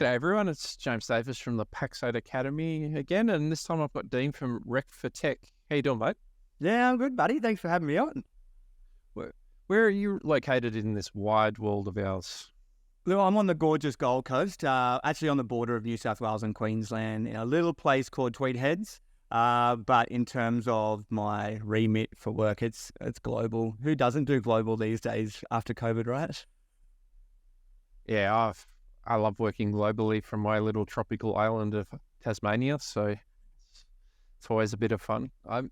G'day everyone, it's James Davis from the Paxode Academy again, and this time I've got Dean from Rec for Tech. How you doing, mate? Yeah, I'm good, buddy. Thanks for having me on. Where are you located in this wide world of ours? Look, I'm on the gorgeous Gold Coast, actually on the border of New South Wales and Queensland, in a little place called Tweed Heads. But in terms of my remit for work, it's global. Who doesn't do global these days after COVID, right? Yeah, I love working globally from my little tropical island of Tasmania, so it's always a bit of fun. I'm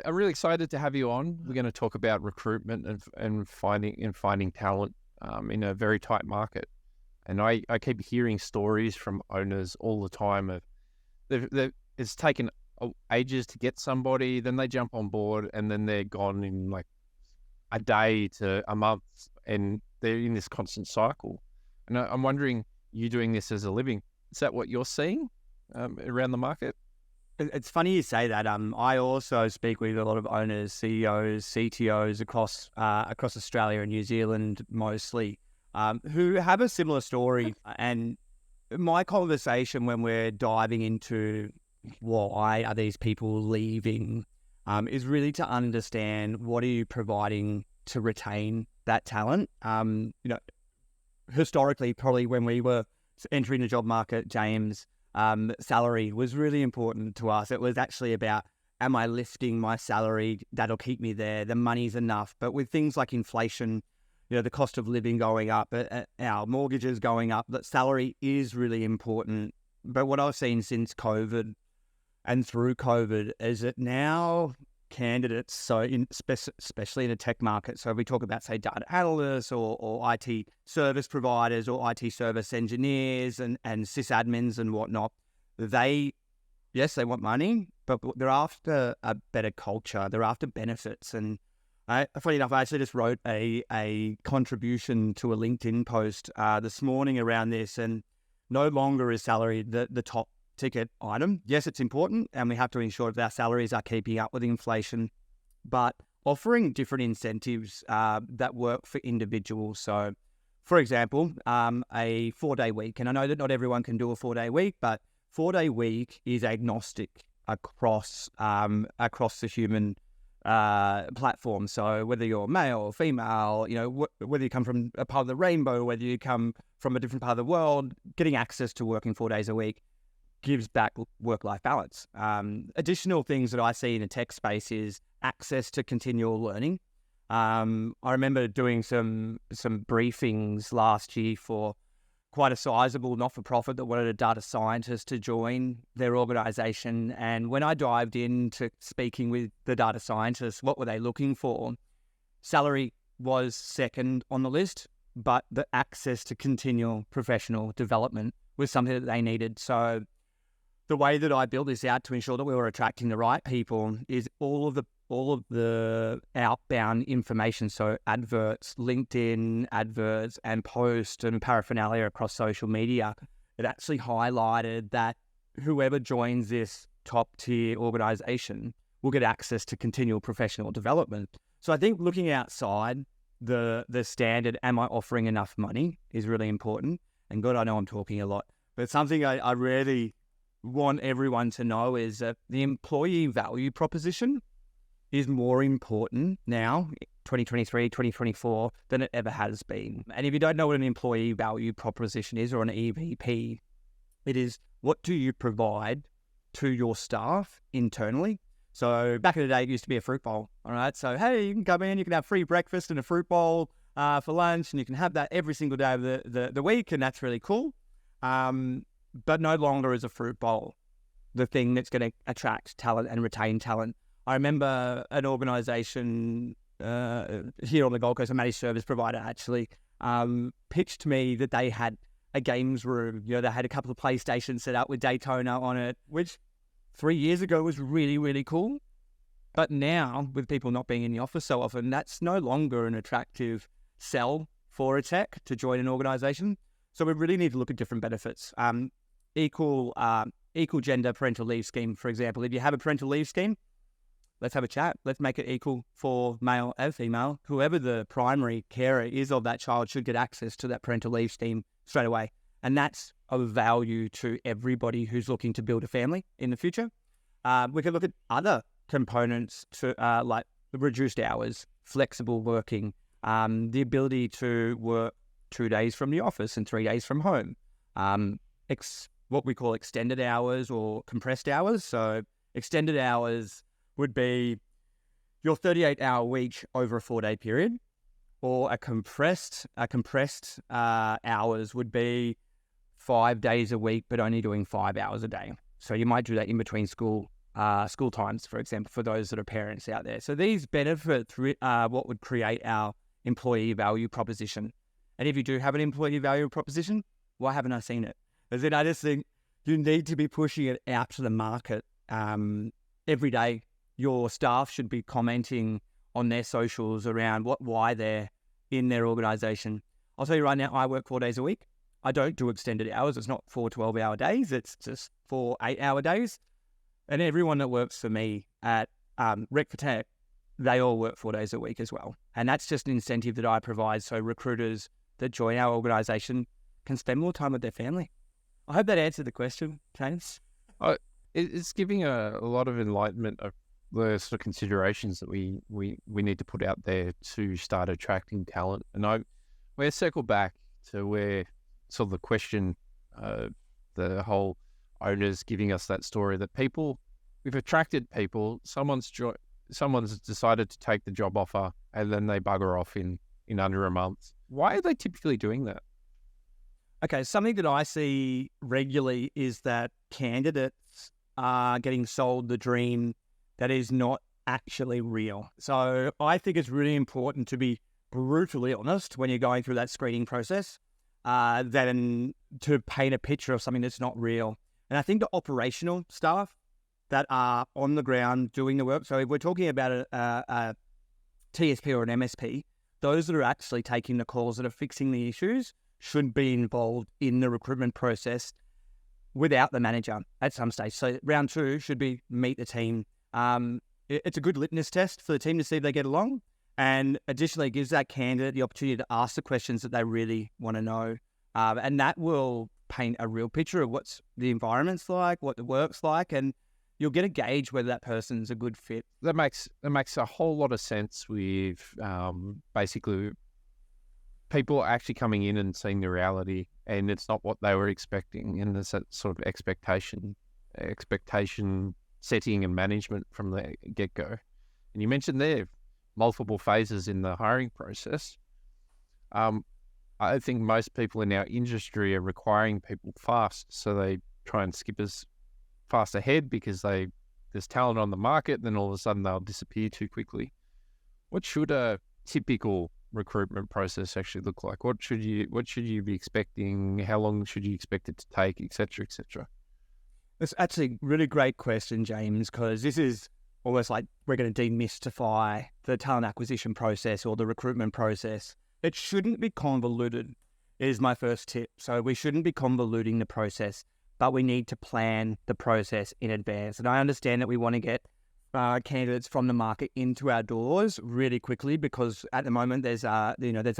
really excited to have you on. We're going to talk about recruitment and finding talent in a very tight market. And I keep hearing stories from owners all the time of it's taken ages to get somebody, then they jump on board, and then they're gone in like a day to a month, and they're in this constant cycle. And I'm wondering, you doing this as a living, is that what you're seeing around the market? It's funny you say that. I also speak with a lot of owners, CEOs, CTOs across Australia and New Zealand mostly, who have a similar story. And my conversation when we're diving into why are these people leaving is really to understand what are you providing to retain that talent. Historically, probably when we were entering the job market, James, salary was really important to us. It was actually about, am I lifting my salary? That'll keep me there. The money's enough. But with things like inflation, the cost of living going up, our mortgages going up, that salary is really important. But what I've seen since COVID and through COVID is that now candidates, especially in the tech market, so we talk about, say, data analysts or IT service providers or IT service engineers and sysadmins and whatnot, they want money, but they're after a better culture. They're after benefits. And funny enough, I actually just wrote a contribution to a LinkedIn post this morning around this, and no longer is salary the top ticket item. Yes, it's important, and we have to ensure that our salaries are keeping up with inflation, but offering different incentives that work for individuals. So, for example, a 4-day week, and I know that not everyone can do a 4-day week, but 4-day week is agnostic across the human platform. So whether you're male or female, whether you come from a part of the rainbow, whether you come from a different part of the world, getting access to working 4 days a week gives back work-life balance. Additional things that I see in the tech space is access to continual learning. I remember doing some briefings last year for quite a sizable not-for-profit that wanted a data scientist to join their organization. And when I dived into speaking with the data scientists, what were they looking for? Salary was second on the list, but the access to continual professional development was something that they needed. So the way that I built this out to ensure that we were attracting the right people is all of the outbound information. So adverts, LinkedIn adverts and posts and paraphernalia across social media. It actually highlighted that whoever joins this top tier organization will get access to continual professional development. So I think looking outside the standard, am I offering enough money, is really important. And God, I know I'm talking a lot, but something I really want everyone to know is that the employee value proposition is more important now, 2023, 2024, than it ever has been. And if you don't know what an employee value proposition is, or an EVP, it is, what do you provide to your staff internally? So back in the day, it used to be a fruit bowl. All right. So, hey, you can come in, you can have free breakfast and a fruit bowl for lunch, and you can have that every single day of the week. And that's really cool. But no longer is a fruit bowl the thing that's going to attract talent and retain talent. I remember an organization here on the Gold Coast, a managed service provider actually, pitched to me that they had a games room. They had a couple of PlayStations set up with Daytona on it, which 3 years ago was really, really cool. But now, with people not being in the office so often, that's no longer an attractive sell for a tech to join an organization. So we really need to look at different benefits. Equal gender parental leave scheme, for example. If you have a parental leave scheme, let's have a chat. Let's make it equal for male and female. Whoever the primary carer is of that child should get access to that parental leave scheme straight away. And that's of value to everybody who's looking to build a family in the future. We can look at other components to like reduced hours, flexible working, the ability to work 2 days from the office and 3 days from home, what we call extended hours or compressed hours. So extended hours would be your 38-hour week over a 4-day period, or a compressed hours would be 5 days a week, but only doing 5 hours a day. So you might do that in between school times, for example, for those that are parents out there. So these benefits what would create our employee value proposition. And if you do have an employee value proposition, why haven't I seen it? As in, I just think you need to be pushing it out to the market every day. Your staff should be commenting on their socials around why they're in their organization. I'll tell you right now, I work 4 days a week. I don't do extended hours. It's not 4 12-hour days. It's just 4 8-hour days. And everyone that works for me at Rec for Tech, they all work 4 days a week as well. And that's just an incentive that I provide so recruiters that join our organization can spend more time with their family. I hope that answered the question, James. It's giving a lot of enlightenment of the sort of considerations that we need to put out there to start attracting talent. And we're circle back to where sort of the question, the whole owners giving us that story that we've attracted people, someone's decided to take the job offer and then they bugger off in under a month. Why are they typically doing that? Okay, something that I see regularly is that candidates are getting sold the dream that is not actually real. So I think it's really important to be brutally honest when you're going through that screening process, than to paint a picture of something that's not real. And I think the operational staff that are on the ground doing the work, so if we're talking about a TSP or an MSP, those that are actually taking the calls that are fixing the issues should be involved in the recruitment process without the manager at some stage. So round 2 should be meet the team. It's a good litmus test for the team to see if they get along. And additionally, it gives that candidate the opportunity to ask the questions that they really want to know. And that will paint a real picture of what's the environment's like, what the work's like, and you'll get a gauge whether that person's a good fit. That makes a whole lot of sense with basically people actually coming in and seeing the reality, and it's not what they were expecting, and there's that sort of expectation setting and management from the get-go. And you mentioned there multiple phases in the hiring process. I think most people in our industry are requiring people fast, so they try and skip us fast ahead because there's talent on the market, then all of a sudden they'll disappear too quickly. What should a typical recruitment process actually look like? What should you be expecting? How long should you expect it to take, et cetera, et cetera? It's actually a really great question, James, because this is almost like we're going to demystify the talent acquisition process or the recruitment process. It shouldn't be convoluted, is my first tip. So we shouldn't be convoluting the process, but we need to plan the process in advance. And I understand that we want to get candidates from the market into our doors really quickly because at the moment there's a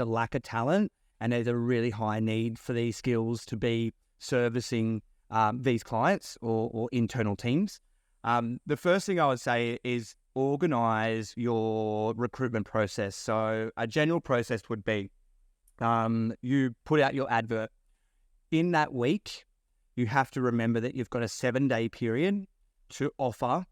lack of talent and there's a really high need for these skills to be servicing these clients or internal teams. The first thing I would say is organize your recruitment process. So a general process would be you put out your advert. In that week, you have to remember that you've got a 7-day period to offer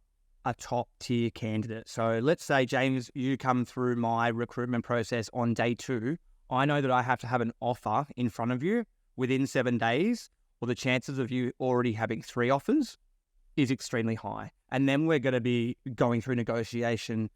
a top tier candidate. So let's say, James, you come through my recruitment process on day 2. I know that I have to have an offer in front of you within 7 days, or the chances of you already having 3 offers is extremely high. And then we're going to be going through negotiation,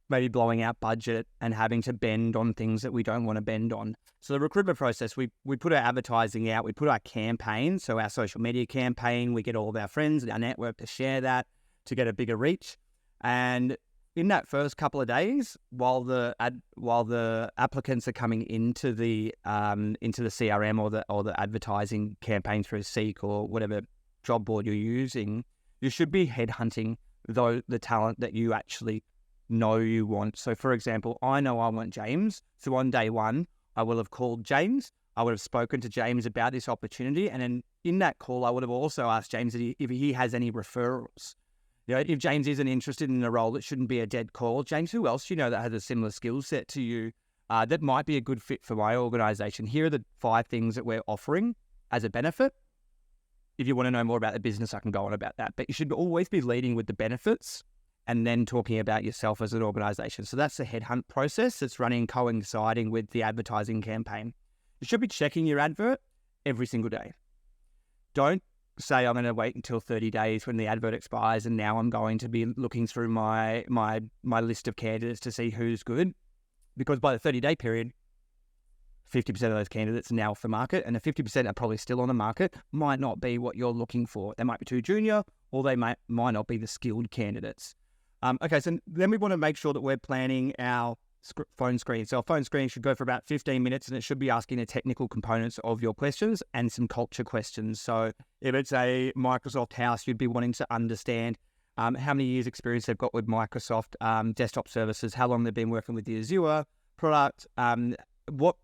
maybe blowing out budget and having to bend on things that we don't want to bend on. So the recruitment process, we put our advertising out, we put our campaign, so our social media campaign, we get all of our friends and our network to share that to get a bigger reach. And in that first couple of days, while the applicants are coming into the CRM or the advertising campaign through Seek or whatever job board you're using, you should be headhunting the talent that you actually know you want. So for example, I know I want James. So on day 1, I will have called James. I would have spoken to James about this opportunity. And then in that call, I would have also asked James if he has any referrals. If James isn't interested in a role, it shouldn't be a dead call. James, who else do you know that has a similar skill set to you that might be a good fit for my organization? Here are the 5 things that we're offering as a benefit. If you want to know more about the business, I can go on about that. But you should always be leading with the benefits and then talking about yourself as an organization. So that's the headhunt process that's running coinciding with the advertising campaign. You should be checking your advert every single day. Don't say I'm going to wait until 30 days when the advert expires and now I'm going to be looking through my list of candidates to see who's good. Because by the 30-day period, 50% of those candidates are now off the market, and the 50% are probably still on the market, might not be what you're looking for. They might be too junior, or they might not be the skilled candidates. Okay, so then we want to make sure that we're planning our phone screen. So our phone screen should go for about 15 minutes, and it should be asking the technical components of your questions and some culture questions. So if it's a Microsoft house, you'd be wanting to understand how many years experience they've got with Microsoft desktop services, how long they've been working with the Azure product, what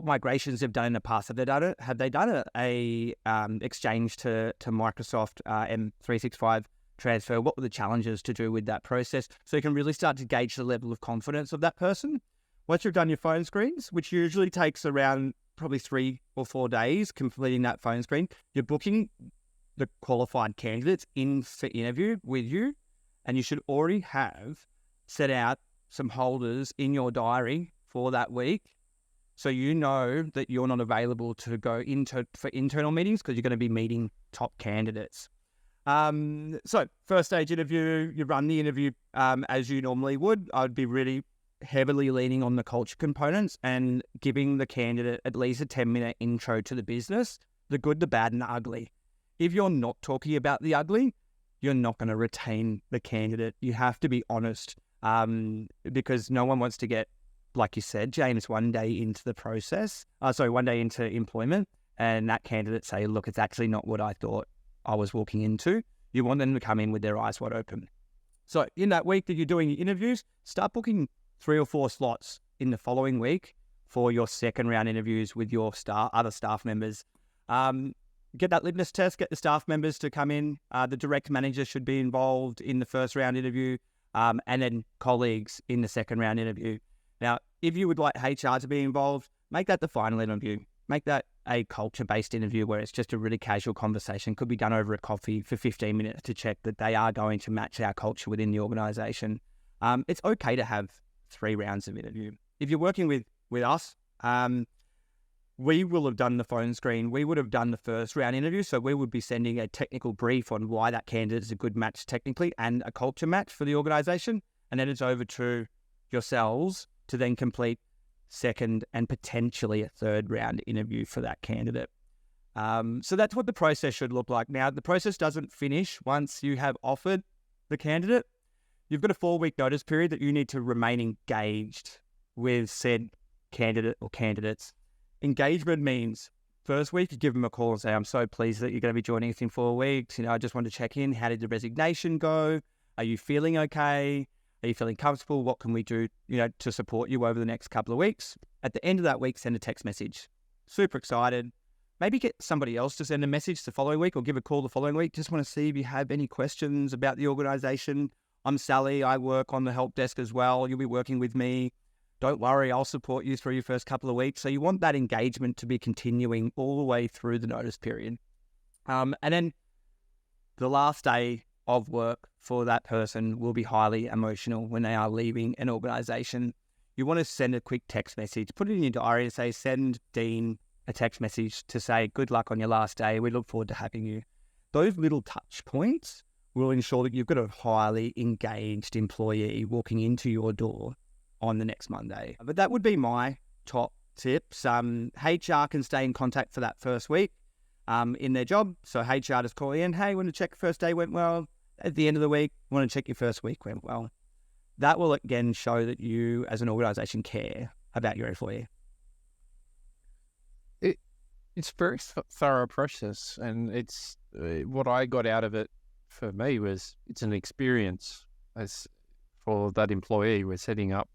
migrations they've done in the past. Have they done a exchange to Microsoft M365 transfer? What were the challenges to do with that process? So you can really start to gauge the level of confidence of that person. Once you've done your phone screens, which usually takes around probably 3 or 4 days completing that phone screen, you're booking the qualified candidates in for interview with you, and you should already have set out some holders in your diary for that week, so you know that you're not available to go for internal meetings because you're going to be meeting top candidates. So first stage interview, you run the interview as you normally would. I would be really heavily leaning on the culture components and giving the candidate at least a 10-minute intro to the business, the good, the bad, and the ugly. If you're not talking about the ugly, you're not going to retain the candidate. You have to be honest because no one wants to get, like you said, James, one day into the process, one day into employment, and that candidate say, look, it's actually not what I thought I was walking into. You want them to come in with their eyes wide open. So in that week that you're doing your interviews, start booking 3 or 4 slots in the following week for your second round interviews with your other staff members. Get that litmus test, get the staff members to come in. The direct manager should be involved in the first round interview, and then colleagues in the second round interview. Now, if you would like HR to be involved, make that the final interview. Make that a culture-based interview where it's just a really casual conversation. Could be done over a coffee for 15 minutes to check that they are going to match our culture within the organisation. It's okay to have 3 rounds of interview. If you're working with us, we will have done the phone screen. We would have done the first round interview. So we would be sending a technical brief on why that candidate is a good match technically and a culture match for the organisation. And then it's over to yourselves to then complete second and potentially a third round interview for that candidate. So that's what the process should look like. Now, the process doesn't finish once you have offered the candidate. You've got a 4-week notice period that you need to remain engaged with said candidate or candidates. Engagement means first week, you give them a call and say, I'm so pleased that you're going to be joining us in 4 weeks. I just want to check in. How did the resignation go? Are you feeling okay? Are you feeling comfortable? What can we do, to support you over the next couple of weeks? At the end of that week, send a text message. Super excited. Maybe get somebody else to send a message the following week or give a call the following week. Just want to see if you have any questions about the organisation. I'm Sally. I work on the help desk as well. You'll be working with me. Don't worry, I'll support you through your first couple of weeks. So you want that engagement to be continuing all the way through the notice period. And then the last day of work for that person will be highly emotional when they are leaving an organisation. You want to send a quick text message, put it in your diary and say, send Dean a text message to say, good luck on your last day. We look forward to having you. Those little touch points will ensure that you've got a highly engaged employee walking into your door on the next Monday. But that would be my top tips. HR can stay in contact for that first week in their job. So HR just call in, hey, want to check first day went well. At the end of the week, want to check your first week went well. That will again show that you as an organisation care about your employee. It's a very thorough process, and it's what I got out of it for me was it's an experience as for that employee. We're setting up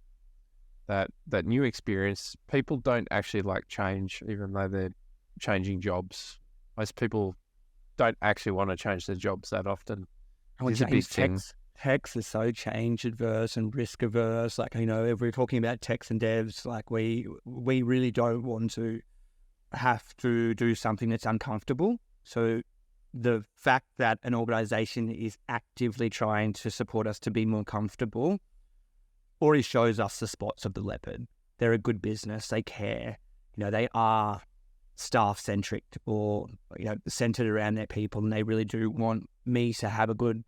that new experience, people don't actually like change, even though they're changing jobs. Most people don't actually want to change their jobs that often. Oh, It's a big James, thing. techs are so change adverse and risk averse. Like, if we're talking about techs and devs, like we really don't want to have to do something that's uncomfortable. So the fact that an organization is actively trying to support us to be more comfortable already shows us the spots of the leopard. They're a good business. They care. They are staff-centric or, centered around their people, and they really do want me to have a good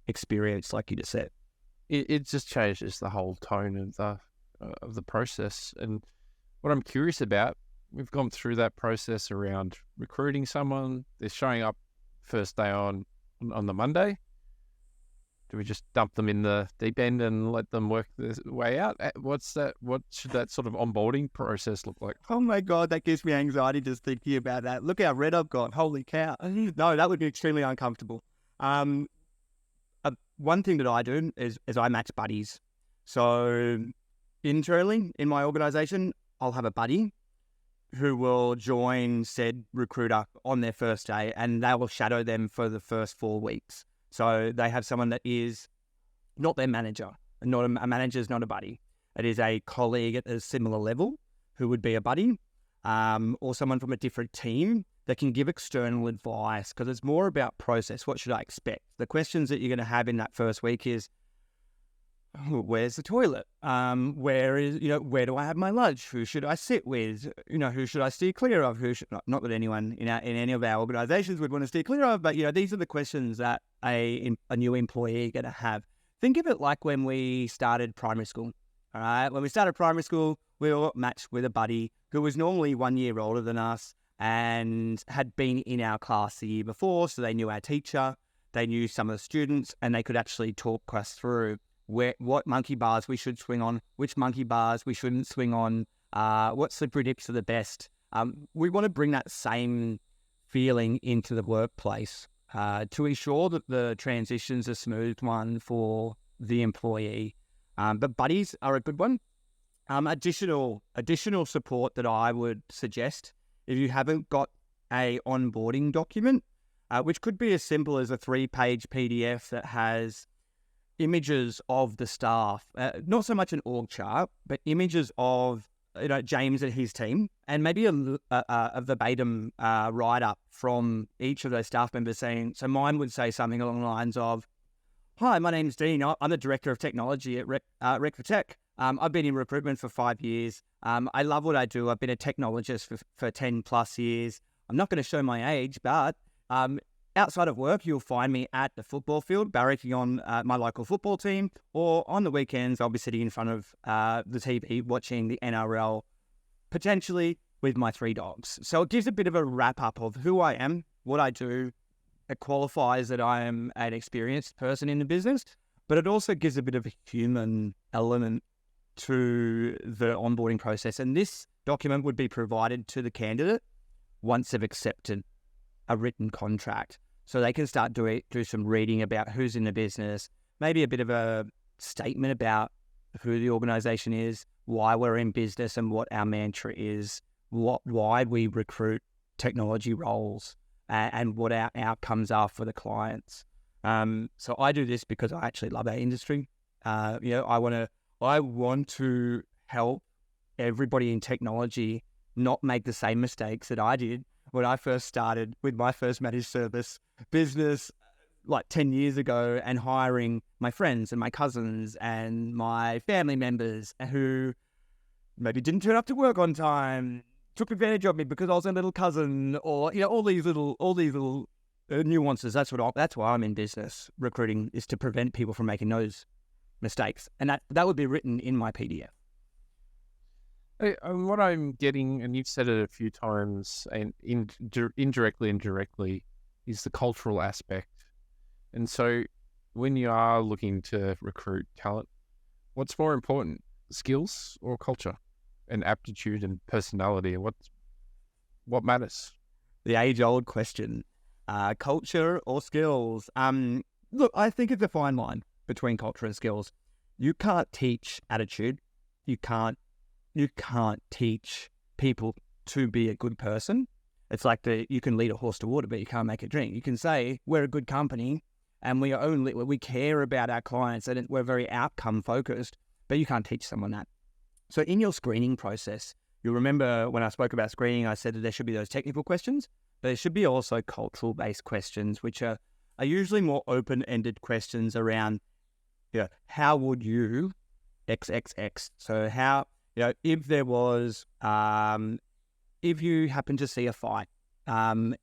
experience, like you just said. It just changes the whole tone of the process. And what I'm curious about, we've gone through that process around recruiting someone. They're showing up first day on the Monday. Do we just dump them in the deep end and let them work their way out? What should that sort of onboarding process look like? Oh my God, that gives me anxiety just thinking about that. Look how red I've got. Holy cow. No, that would be extremely uncomfortable. One thing that I do is I match buddies. So internally in my organization, I'll have a buddy who will join said recruiter on their first day, and they will shadow them for the first 4 weeks. So they have someone that is not their manager, not a manager is not a buddy. It is a colleague at a similar level who would be a buddy, or someone from a different team that can give external advice, because it's more about process. What should I expect? The questions that you're going to have in that first week is, where's the toilet? Where do I have my lunch? Who should I sit with? Who should I steer clear of? Not that anyone in any of our organizations would want to steer clear of, but these are the questions that a new employee going to have. Think of it like when we started primary school. All right, when we started primary school, we all got matched with a buddy who was normally 1 year older than us and had been in our class the year before, so they knew our teacher, they knew some of the students, and they could actually talk us through what monkey bars we should swing on, which monkey bars we shouldn't swing on, what slippery dips are the best. We want to bring that same feeling into the workplace to ensure that the transition's a smooth one for the employee. But buddies are a good one. Additional support that I would suggest, if you haven't got a onboarding document, which could be as simple as a 3-page PDF that has images of the staff, not so much an org chart, but images of James and his team, and maybe a verbatim write-up from each of those staff members saying, so mine would say something along the lines of, hi, my name's Dean. I'm the Director of Technology at Rec for Tech. I've been in recruitment for 5 years. I love what I do. I've been a technologist for 10 plus years. I'm not going to show my age, but outside of work, you'll find me at the football field, barracking on my local football team, or on the weekends, I'll be sitting in front of the TV watching the NRL, potentially with my 3 dogs. So it gives a bit of a wrap-up of who I am, what I do. It qualifies that I am an experienced person in the business, but it also gives a bit of a human element to the onboarding process. And this document would be provided to the candidate once they've accepted a written contract. So they can start do some reading about who's in the business, maybe a bit of a statement about who the organization is, why we're in business and what our mantra is, why we recruit technology roles, and what our outcomes are for the clients. So I do this because I actually love our industry. I want to help everybody in technology not make the same mistakes that I did when I first started with my first managed service business like 10 years ago, and hiring my friends and my cousins and my family members who maybe didn't turn up to work on time, took advantage of me because I was a little cousin, or all these little nuances. That's why I'm in business. Recruiting is to prevent people from making those mistakes, and that would be written in my PDF. What I'm getting, and you've said it a few times, and indirectly and directly, is the cultural aspect. And so when you are looking to recruit talent, what's more important, skills or culture and aptitude and personality? What matters? The age-old question, culture or skills? Look, I think it's a fine line between culture and skills. You can't teach attitude. you can't teach people to be a good person. It's like you can lead a horse to water, but you can't make it drink. You can say we're a good company and we care about our clients and we're very outcome focused, but you can't teach someone that. So in your screening process, you'll remember when I spoke about screening, I said that there should be those technical questions, but there should be also cultural based questions, which are usually more open-ended questions around, how would you XXX? So how, if there was, if you happen to see a fight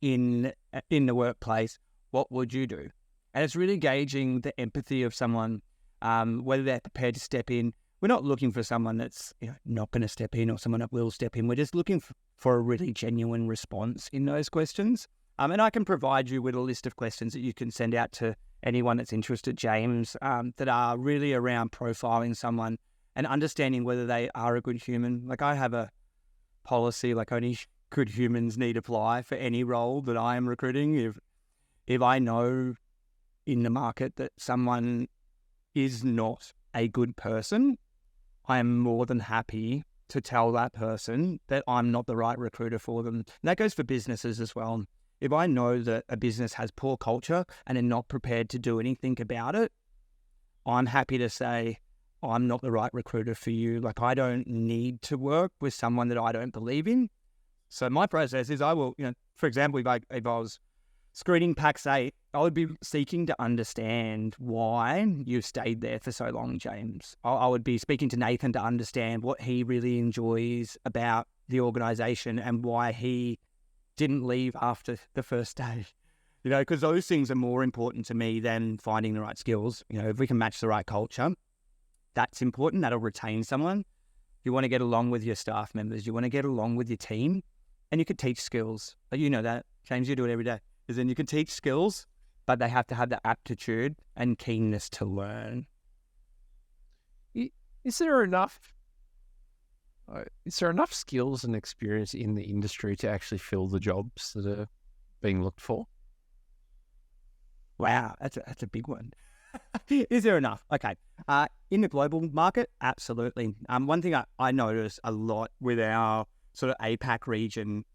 in the workplace, what would you do? And it's really gauging the empathy of someone, whether they're prepared to step in. We're not looking for someone that's not going to step in or someone that will step in. We're just looking for a really genuine response in those questions. And I can provide you with a list of questions that you can send out to anyone that's interested, James, that are really around profiling someone and understanding whether they are a good human. Like I have a policy, like only good humans need apply for any role that I am recruiting. If I know in the market that someone is not a good person, I am more than happy to tell that person that I'm not the right recruiter for them. And that goes for businesses as well. If I know that a business has poor culture and are not prepared to do anything about it, I'm happy to say, I'm not the right recruiter for you. Like I don't need to work with someone that I don't believe in. So my process is I will, for example, if I was screening PAX 8, I would be seeking to understand why you've stayed there for so long, James. I would be speaking to Nathan to understand what he really enjoys about the organisation and why he didn't leave after the first day. Because those things are more important to me than finding the right skills. If we can match the right culture, that's important. That'll retain someone. You want to get along with your staff members. You want to get along with your team. And you can teach skills. You know that, James, you do it every day. As in you can teach skills, but they have to have the aptitude and keenness to learn. Is there enough skills and experience in the industry to actually fill the jobs that are being looked for? Wow, that's a big one. Is there enough? Okay. In the global market, absolutely. One thing I notice a lot with our sort of APAC region,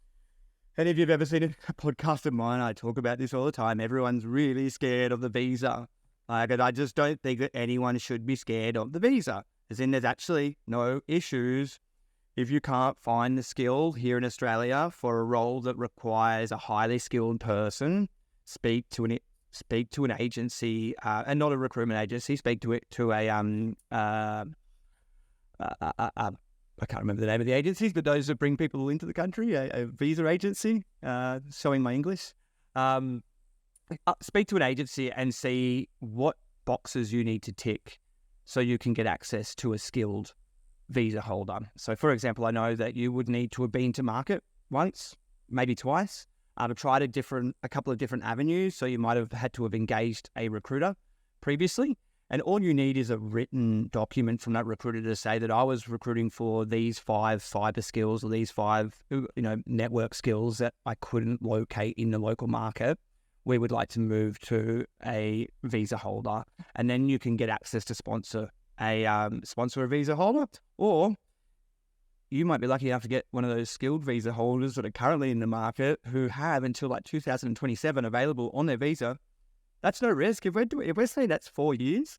and if you've ever seen a podcast of mine, I talk about this all the time. Everyone's really scared of the visa. And I just don't think that anyone should be scared of the visa. As in, there's actually no issues if you can't find the skill here in Australia for a role that requires a highly skilled person. Speak to an agency, and not a recruitment agency. Speak to I can't remember the name of the agencies, but those that bring people into the country, a visa agency, showing my English. Speak to an agency and see what boxes you need to tick so you can get access to a skilled visa holder. So, for example, I know that you would need to have been to market once, maybe twice, to try a couple of different avenues. So you might have had to have engaged a recruiter previously. And all you need is a written document from that recruiter to say that I was recruiting for these 5 fiber skills or these 5, network skills that I couldn't locate in the local market. We would like to move to a visa holder, and then you can get access to sponsor a visa holder, or you might be lucky enough to get one of those skilled visa holders that are currently in the market who have until like 2027 available on their visa. That's no risk. If we're saying that's 4 years,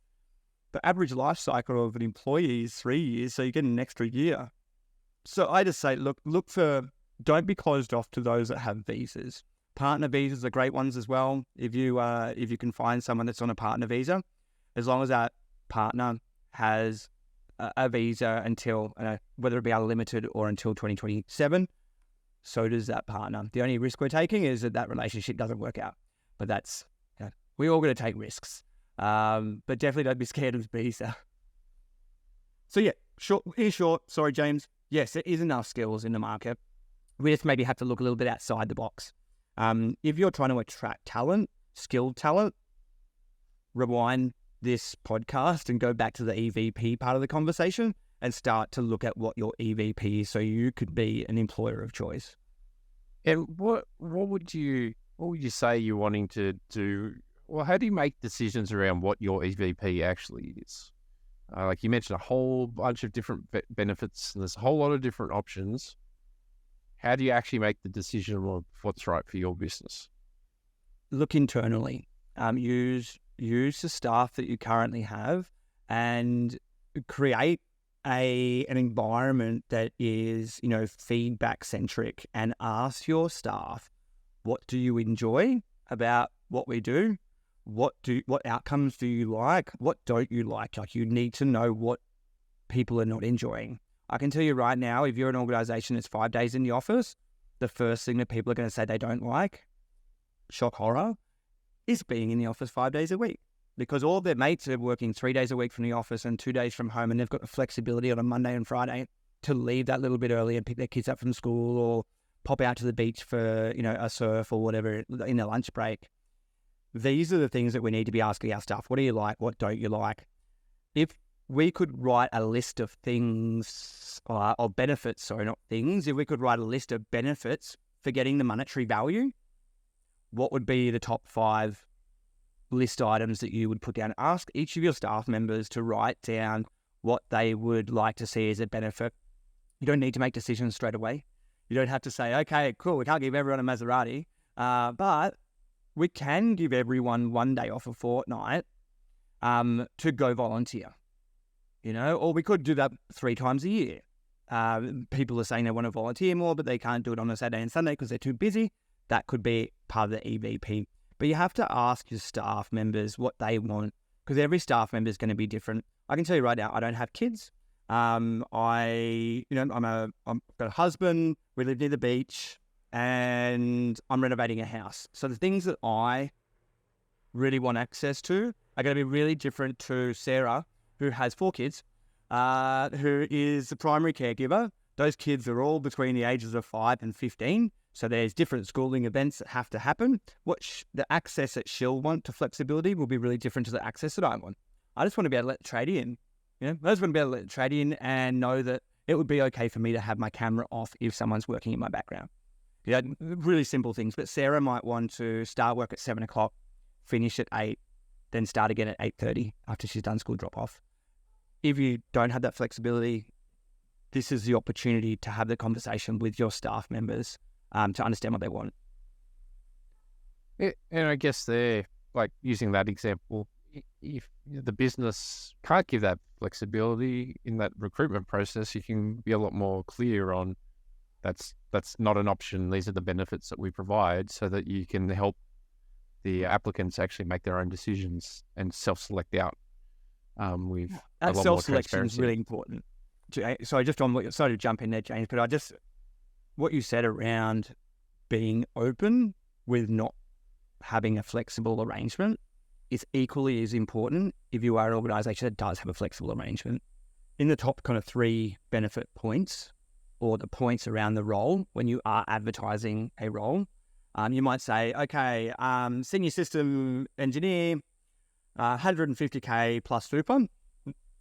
the average life cycle of an employee is 3 years, so you get an extra year. So I just say, don't be closed off to those that have visas. Partner visas are great ones as well. If you can find someone that's on a partner visa, as long as that partner has a visa until, whether it be unlimited or until 2027, so does that partner. The only risk we're taking is that relationship doesn't work out. But that's, we all got to take risks. But definitely don't be scared of the visa. So yeah, sorry, James. Yes, there is enough skills in the market. We just maybe have to look a little bit outside the box. If you're trying to attract talent, skilled talent, rewind this podcast and go back to the EVP part of the conversation and start to look at what your EVP is so you could be an employer of choice. And what would you say you're wanting to do? Well, how do you make decisions around what your EVP actually is? Like you mentioned, a whole bunch of different benefits, and there's a whole lot of different options. How do you actually make the decision of what's right for your business? Look internally. Use the staff that you currently have, and create an environment that is, feedback centric, and ask your staff, what do you enjoy about what we do? What outcomes do you like? What don't you like? Like, you need to know what people are not enjoying. I can tell you right now, if you're an organization that's 5 days in the office, the first thing that people are going to say they don't like, shock horror, is being in the office 5 days a week. Because all their mates are working 3 days a week from the office and 2 days from home, and they've got the flexibility on a Monday and Friday to leave that little bit early and pick their kids up from school, or pop out to the beach for, a surf or whatever in their lunch break. These are the things that we need to be asking our staff. What do you like? What don't you like? If we could write a list of things, or benefits, sorry, not things. If we could write a list of benefits for getting the monetary value, what would be the top 5 list items that you would put down? Ask each of your staff members to write down what they would like to see as a benefit. You don't need to make decisions straight away. You don't have to say, okay, cool, we can't give everyone a Maserati, but we can give everyone 1 day off a fortnight to go volunteer, or we could do that 3 times a year. People are saying they want to volunteer more, but they can't do it on a Saturday and Sunday because they're too busy. That could be part of the EVP. But you have to ask your staff members what they want, because every staff member is going to be different. I can tell you right now, I don't have kids. I've got a husband. We live near the beach, and I'm renovating a house. So the things that I really want access to are going to be really different to Sarah, who has 4 kids, who is the primary caregiver. Those kids are all between the ages of 5 and 15. So there's different schooling events that have to happen. The access that she'll want to flexibility will be really different to the access that I want. I just want to be able to let the tradie in. I just want to be able to let the tradie in and know that it would be okay for me to have my camera off if someone's working in my background. Really simple things. But Sarah might want to start work at 7 o'clock, finish at 8, then start again at 8:30 after she's done school drop-off. If you don't have that flexibility, this is the opportunity to have the conversation with your staff members to understand what they want. Yeah, and I guess they're like using that example. If the business can't give that flexibility in that recruitment process, you can be a lot more clear on that's not an option. These are the benefits that we provide, so that you can help the applicants actually make their own decisions and self-select out. With a lot more self-selection is transparency. really important. So just on what you're sorry to jump in there, James, but what you said around being open with not having a flexible arrangement is equally as important if you are an organisation that does have a flexible arrangement. In the top kind of 3 benefit points, or the points around the role when you are advertising a role, you might say, okay, senior system engineer, 150K plus super.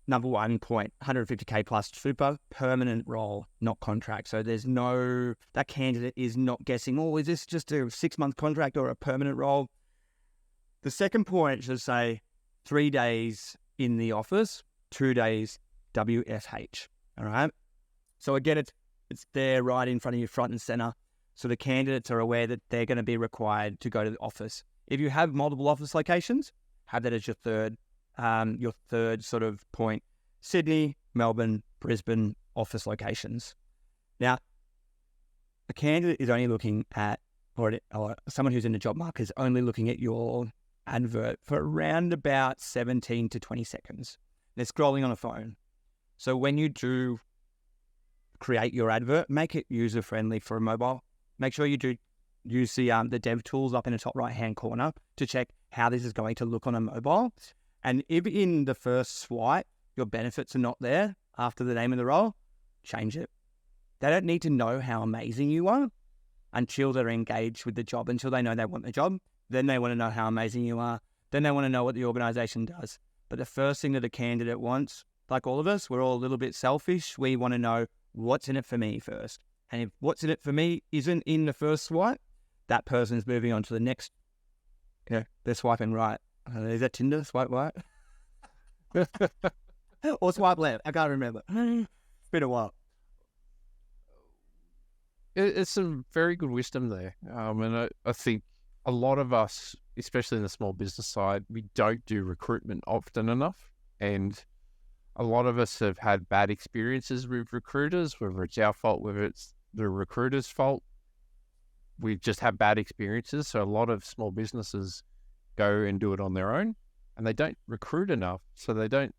Number 1 point, 150K plus super, permanent role, not contract. So that candidate is not guessing, is this just a 6-month contract or a permanent role? The second point should say 3 days in the office, 2 days WFH. All right. So again, it's there right in front of you, front and center. So the candidates are aware that they're going to be required to go to the office. If you have multiple office locations, have that as your third sort of point. Sydney, Melbourne, Brisbane office locations. Now, a candidate is only looking at, or someone who's in the job market is only looking at your advert for around about 17 to 20 seconds. They're scrolling on a phone. So when you do create your advert, make it user-friendly for a mobile. Make sure you do use the dev tools up in the top right-hand corner to check how this is going to look on a mobile. And if in the first swipe, your benefits are not there after the name of the role, change it. They don't need to know how amazing you are until they're engaged with the job, until they know they want the job. Then they want to know how amazing you are. Then they want to know what the organisation does. But the first thing that a candidate wants, like all of us, we're all a little bit selfish. We want to know what's in it for me first. And if what's in it for me isn't in the first swipe, that person's moving on to the next. They're swiping right. Is that Tinder? Swipe right? or swipe left. I can't remember. It's been a while. It's some very good wisdom there. And I think a lot of us, especially in the small business side, we don't do recruitment often enough. And a lot of us have had bad experiences with recruiters, whether it's our fault, whether it's the recruiter's fault. We just have bad experiences. So a lot of small businesses go and do it on their own, and they don't recruit enough. So they don't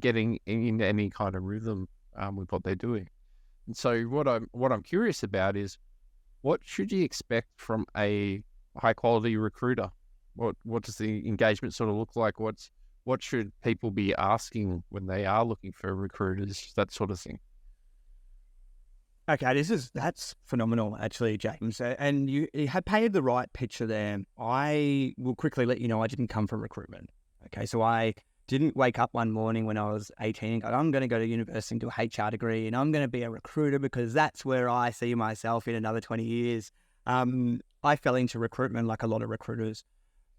get in any kind of rhythm with what they're doing. And so what I'm curious about is, what should you expect from a high quality recruiter? What does the engagement sort of look like? What should people be asking when they are looking for recruiters? That sort of thing. Okay, that's phenomenal, actually, James. And you had painted the right picture there. I will quickly let you know I didn't come from recruitment. Okay, so I didn't wake up one morning when I was 18 and go, I'm going to go to university and do a HR degree and I'm going to be a recruiter because that's where I see myself in another 20 years. I fell into recruitment like a lot of recruiters,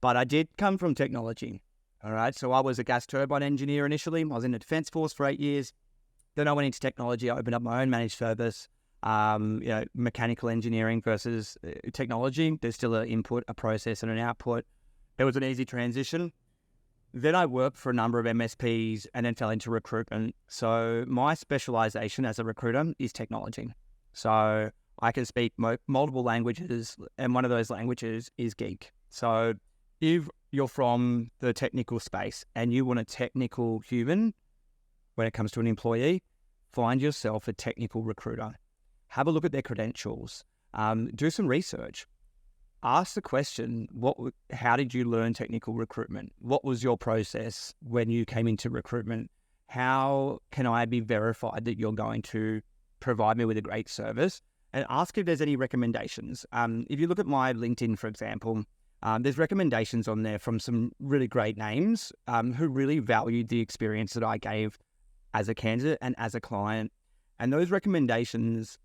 but I did come from technology. All right, so I was a gas turbine engineer initially. I was in the Defence Force for 8 years. Then I went into technology. I opened up my own managed service. Mechanical engineering versus technology. There's still an input, a process, and an output. It was an easy transition. Then I worked for a number of MSPs and then fell into recruitment. So my specialization as a recruiter is technology. So I can speak multiple languages, and one of those languages is geek. So if you're from the technical space and you want a technical human when it comes to an employee, find yourself a technical recruiter. Have a look at their credentials. Do some research. Ask the question, how did you learn technical recruitment? What was your process when you came into recruitment? How can I be verified that you're going to provide me with a great service? And ask if there's any recommendations. If you look at my LinkedIn, for example, there's recommendations on there from some really great names who really valued the experience that I gave as a candidate and as a client. And those recommendations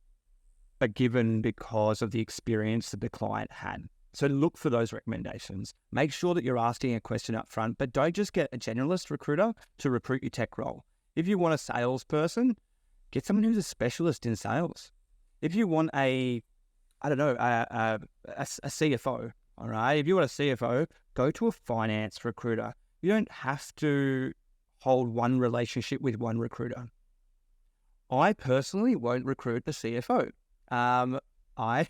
are given because of the experience that the client had. So look for those recommendations. Make sure that you're asking a question up front, but don't just get a generalist recruiter to recruit your tech role. If you want a salesperson, get someone who's a specialist in sales. If you want a CFO, all right? If you want a CFO, go to a finance recruiter. You don't have to hold one relationship with one recruiter. I personally won't recruit a CFO. I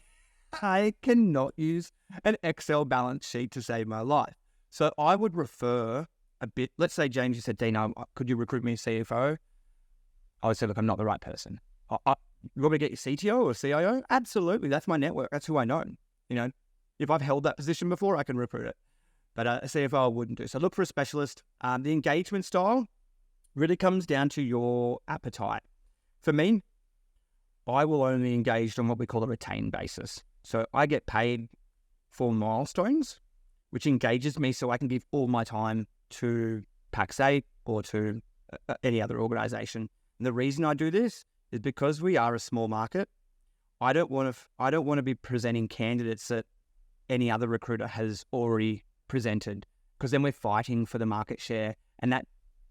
cannot use an Excel balance sheet to save my life. So I would refer a bit. Let's say, James, you said, Dino, could you recruit me a CFO? I would say, look, I'm not the right person. You want me to get your CTO or CIO? Absolutely. That's my network. That's who I know. You know, if I've held that position before, I can recruit it. But a CFO I wouldn't do. So look for a specialist. The engagement style really comes down to your appetite. For me, I will only engage on what we call a retained basis. So I get paid for milestones, which engages me so I can give all my time to Pax8 or to any other organization. And the reason I do this is because we are a small market. I don't want to be presenting candidates that any other recruiter has already presented, because then we're fighting for the market share, and that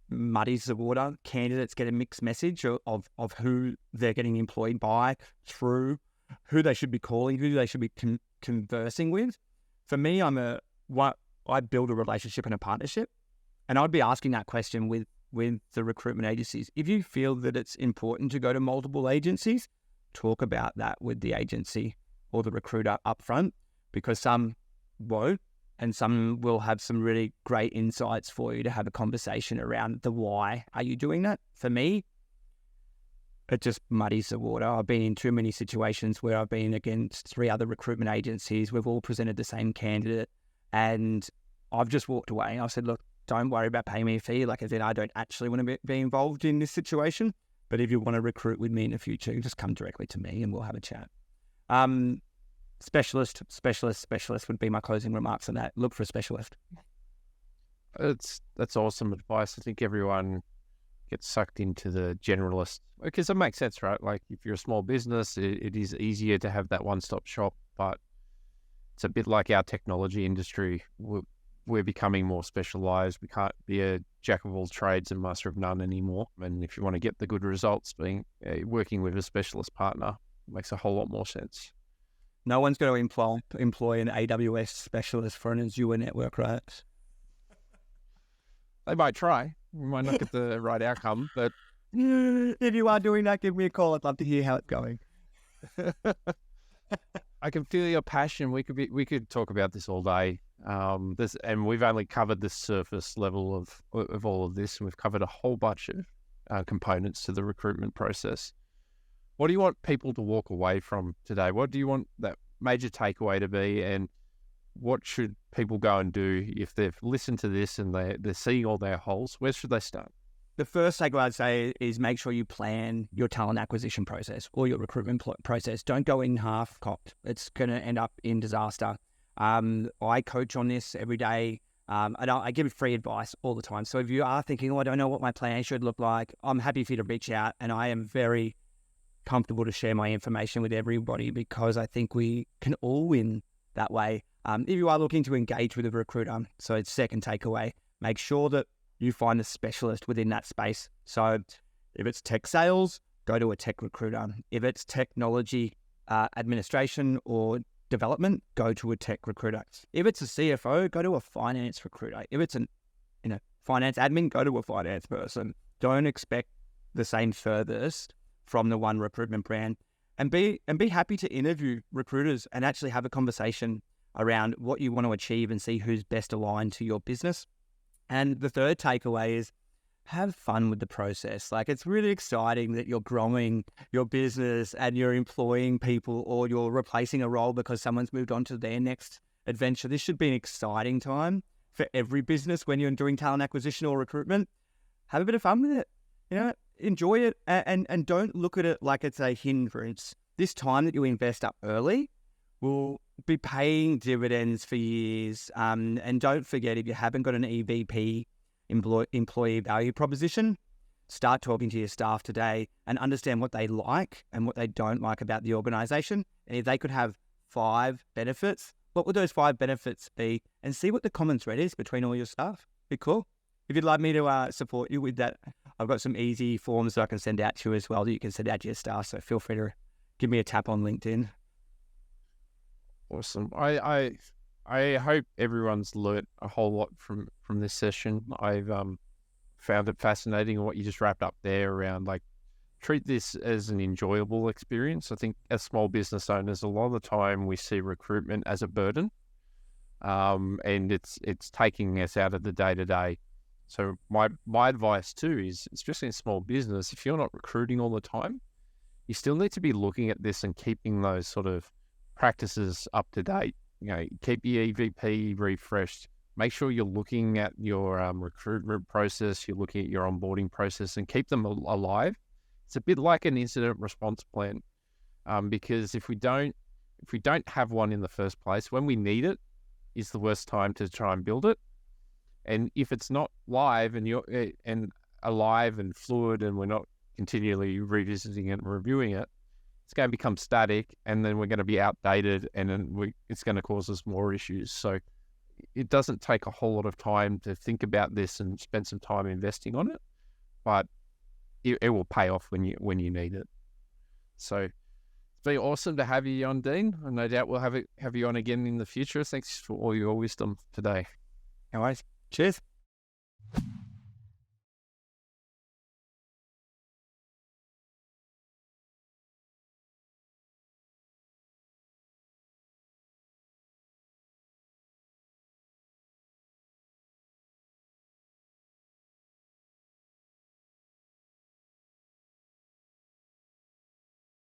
muddies the water. Candidates get a mixed message of who they're getting employed by, through who they should be calling, who they should be conversing with. For me, I build a relationship and a partnership, and I'd be asking that question with the recruitment agencies. If you feel that it's important to go to multiple agencies, talk about that with the agency or the recruiter up front, because some won't, and some will have some really great insights for you to have a conversation around the why are you doing that. For me, it just muddies the water. I've been in too many situations where I've been against 3 other recruitment agencies. We've all presented the same candidate, and I've just walked away. I said, look, don't worry about paying me a fee. Like I said, I don't actually want to be involved in this situation. But if you want to recruit with me in the future, just come directly to me and we'll have a chat. Specialist would be my closing remarks on that. Look for a specialist. That's awesome advice. I think everyone gets sucked into the generalist, because it makes sense, right? Like if you're a small business, it is easier to have that one-stop shop, but it's a bit like our technology industry. we're becoming more specialized. We can't be a jack of all trades and master of none anymore. And if you want to get the good results, working with a specialist partner makes a whole lot more sense. No one's going to employ an AWS specialist for an Azure network, right? They might try. We might not get the right outcome, but if you are doing that, give me a call. I'd love to hear how it's going. I can feel your passion. We could talk about this all day. And we've only covered the surface level of all of this, and we've covered a whole bunch of components to the recruitment process. What do you want people to walk away from today? What do you want that major takeaway to be, and what should people go and do if they've listened to this and they're seeing all their holes? Where should they start? The first takeaway I'd say is make sure you plan your talent acquisition process or your recruitment process. Don't go in half-cocked. It's going to end up in disaster. I coach on this every day. And I give free advice all the time. So if you are thinking, I don't know what my plan should look like, I'm happy for you to reach out, and I am very comfortable to share my information with everybody because I think we can all win that way. If you are looking to engage with a recruiter, so it's second takeaway, make sure that you find a specialist within that space. So if it's tech sales, go to a tech recruiter. If it's technology administration or development, go to a tech recruiter. If it's a CFO, go to a finance recruiter. If it's finance admin, go to a finance person. Don't expect the same furthest from the one recruitment brand, and be happy to interview recruiters and actually have a conversation around what you want to achieve and see who's best aligned to your business. And the third takeaway is have fun with the process. Like, it's really exciting that you're growing your business and you're employing people, or you're replacing a role because someone's moved on to their next adventure. This should be an exciting time for every business when you're doing talent acquisition or recruitment. Have a bit of fun with it. Enjoy it, and don't look at it like it's a hindrance. This time that you invest up early will be paying dividends for years. And don't forget, if you haven't got an EVP, employee value proposition, start talking to your staff today and understand what they like and what they don't like about the organization. And if they could have 5 benefits, what would those 5 benefits be? And see what the common thread is between all your staff. Be cool. If you'd like me to support you with that, I've got some easy forms that I can send out to you as well that you can send out to your staff. So feel free to give me a tap on LinkedIn. Awesome. I hope everyone's learnt a whole lot from this session. I've found it fascinating what you just wrapped up there around, like, treat this as an enjoyable experience. I think as small business owners, a lot of the time we see recruitment as a burden, and it's taking us out of the day-to-day. So my advice too is, especially in small business, if you're not recruiting all the time, you still need to be looking at this and keeping those sort of practices up to date. Keep your EVP refreshed. Make sure you're looking at your recruitment process, you're looking at your onboarding process, and keep them alive. It's a bit like an incident response plan, because if we don't have one in the first place, when we need it is the worst time to try and build it. And if it's not live and you're alive and fluid, and we're not continually revisiting it and reviewing it, it's going to become static, and then we're going to be outdated, and then it's going to cause us more issues. So it doesn't take a whole lot of time to think about this and spend some time investing on it, but it will pay off when you need it. So it's been awesome to have you on, Dean. And no doubt we'll have you on again in the future. Thanks for all your wisdom today. No worries. Cheers.